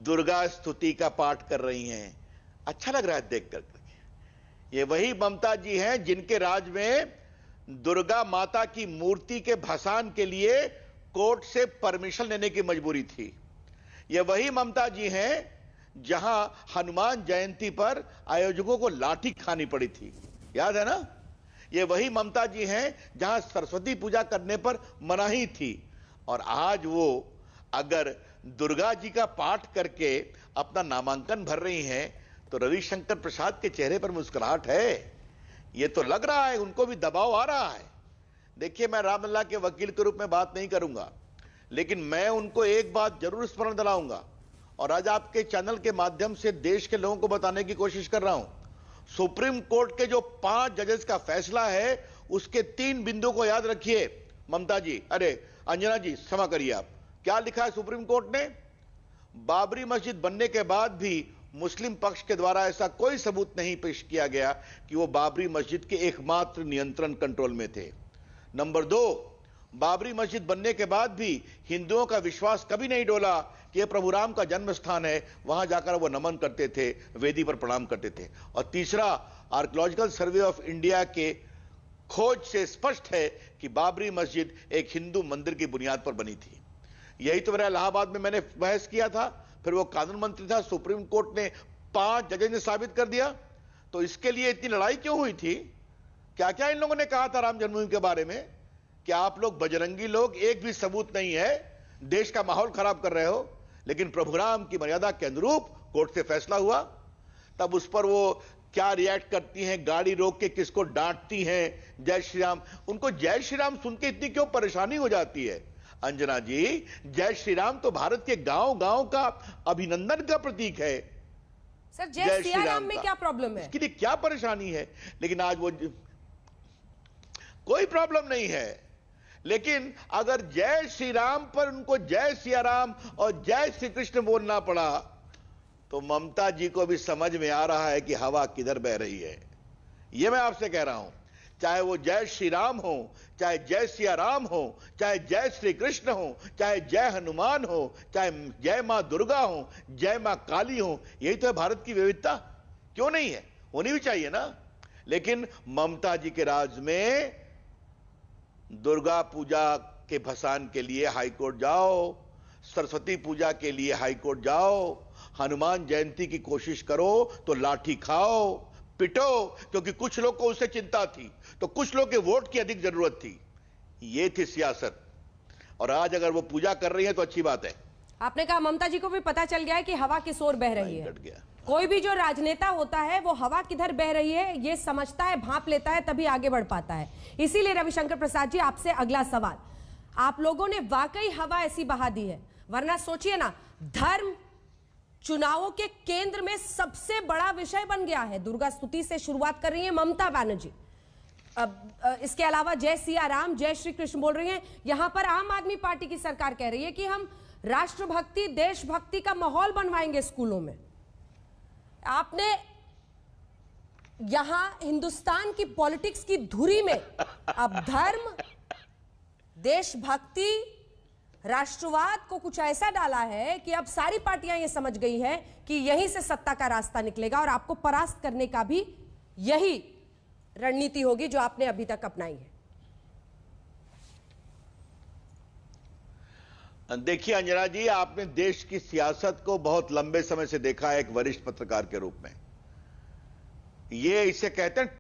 दुर्गा स्तुति का पाठ कर रही हैं। अच्छा लग रहा है देख कर। ये वही ममता जी हैं जिनके राज में दुर्गा माता की मूर्ति के भसान के लिए कोर्ट से परमिशन लेने की मजबूरी थी। ये वही ममता जी हैं जहां हनुमान जयंती पर आयोजकों को लाठी खानी पड़ी थी, याद है ना। ये वही ममता जी हैं जहां सरस्वती पूजा करने पर मनाही थी, और आज वो अगर दुर्गा जी का पाठ करके अपना नामांकन भर रही हैं तो रविशंकर प्रसाद के चेहरे पर मुस्कुराहट है। ये तो लग रहा है उनको भी दबाव आ रहा है। देखिए, मैं रामलला के वकील के रूप में बात नहीं करूंगा, लेकिन मैं उनको एक बात जरूर स्मरण दिलाऊंगा, और आज आपके चैनल के माध्यम से देश के लोगों को बताने की कोशिश कर रहा हूं। सुप्रीम कोर्ट के जो 5 जजेस का फैसला है उसके 3 बिंदुओं को याद रखिए। ममता जी, अरे अंजना जी, क्षमा करिए, आप क्या लिखा है सुप्रीम कोर्ट ने? बाबरी मस्जिद बनने के बाद भी मुस्लिम पक्ष के द्वारा ऐसा कोई सबूत नहीं पेश किया गया कि वो बाबरी मस्जिद के एकमात्र नियंत्रण कंट्रोल में थे। नंबर 2, बाबरी मस्जिद बनने के बाद भी हिंदुओं का विश्वास कभी नहीं डोला कि यह प्रभु राम का जन्म स्थान है, वहां जाकर वो नमन करते थे, वेदी पर प्रणाम करते थे। और तीसरा, आर्कियोलॉजिकल सर्वे ऑफ इंडिया के खोज से स्पष्ट है कि बाबरी मस्जिद एक हिंदू मंदिर की बुनियाद पर बनी थी। यही तो मेरा इलाहाबाद में मैंने बहस किया था, फिर वो कानून मंत्री था, सुप्रीम कोर्ट ने 5 जजेस ने साबित कर दिया। तो इसके लिए इतनी लड़ाई क्यों हुई थी? क्या क्या इन लोगों ने कहा था राम जन्मभूमि के बारे में कि आप लोग बजरंगी लोग, एक भी सबूत नहीं है, देश का माहौल खराब कर रहे हो। लेकिन प्रभु राम की मर्यादा के अनुरूप कोर्ट से फैसला हुआ, तब उस पर वो क्या रिएक्ट करती हैं, गाड़ी रोक के किसको डांटती हैं, जय श्री राम। उनको जय श्री राम सुन के इतनी क्यों परेशानी हो जाती है? अंजना जी, जय श्री राम तो भारत के गांव गांव का अभिनंदन का प्रतीक है। सर, जय श्री राम में क्या प्रॉब्लम है? इसके लिए क्या परेशानी है? लेकिन आज वो कोई प्रॉब्लम नहीं है। लेकिन अगर जय श्री राम पर उनको जय सिया राम और जय श्री कृष्ण बोलना पड़ा, तो ममता जी को भी समझ में आ रहा है कि हवा किधर बह रही है। यह मैं आपसे कह रहा हूं, चाहे वो जय श्री राम हो, चाहे जय सिया राम हो, चाहे जय श्री कृष्ण हो, चाहे जय हनुमान हो, चाहे जय मां दुर्गा हो, जय मां काली हो, यही तो है भारत की विविधता। क्यों नहीं है? होनी भी चाहिए ना। लेकिन ममता जी के राज में दुर्गा पूजा के भसान के लिए हाईकोर्ट जाओ, सरस्वती पूजा के लिए हाईकोर्ट जाओ, हनुमान जयंती की कोशिश करो तो लाठी खाओ, पिटो, क्योंकि कुछ लोग को उससे चिंता थी, तो कुछ लोग के वोट की अधिक जरूरत थी। ये थी सियासत। और आज अगर वो पूजा कर रही है तो अच्छी बात है। आपने कहा ममता जी को भी पता चल गया है कि हवा किस ओर बह रही है। कोई भी जो राजनेता होता है वो हवा किधर बह रही है ये समझता है, भांप लेता है, तभी आगे बढ़ पाता है। इसीलिए रविशंकर प्रसाद जी, आपसे अगला सवाल, आप लोगों ने वाकई हवा ऐसी बहा दी है, वरना सोचिए ना, धर्म चुनावों के केंद्र में सबसे बड़ा विषय बन गया है। दुर्गा स्तुति से शुरुआत कर रही है ममता बनर्जी, अब इसके अलावा जय सिया राम, जय श्री कृष्ण बोल रही हैं। यहां पर आम आदमी पार्टी की सरकार कह रही है कि हम राष्ट्रभक्ति, देशभक्ति का माहौल बनवाएंगे स्कूलों में। आपने यहां हिंदुस्तान की पॉलिटिक्स की धुरी में अब धर्म, देशभक्ति, राष्ट्रवाद को कुछ ऐसा डाला है कि अब सारी पार्टियां ये समझ गई हैं कि यहीं से सत्ता का रास्ता निकलेगा, और आपको परास्त करने का भी यही रणनीति होगी जो आपने अभी तक अपनाई है। देखिए अंजना जी, आपने देश की सियासत को बहुत लंबे समय से देखा है एक वरिष्ठ पत्रकार के रूप में। ये इसे कहते हैं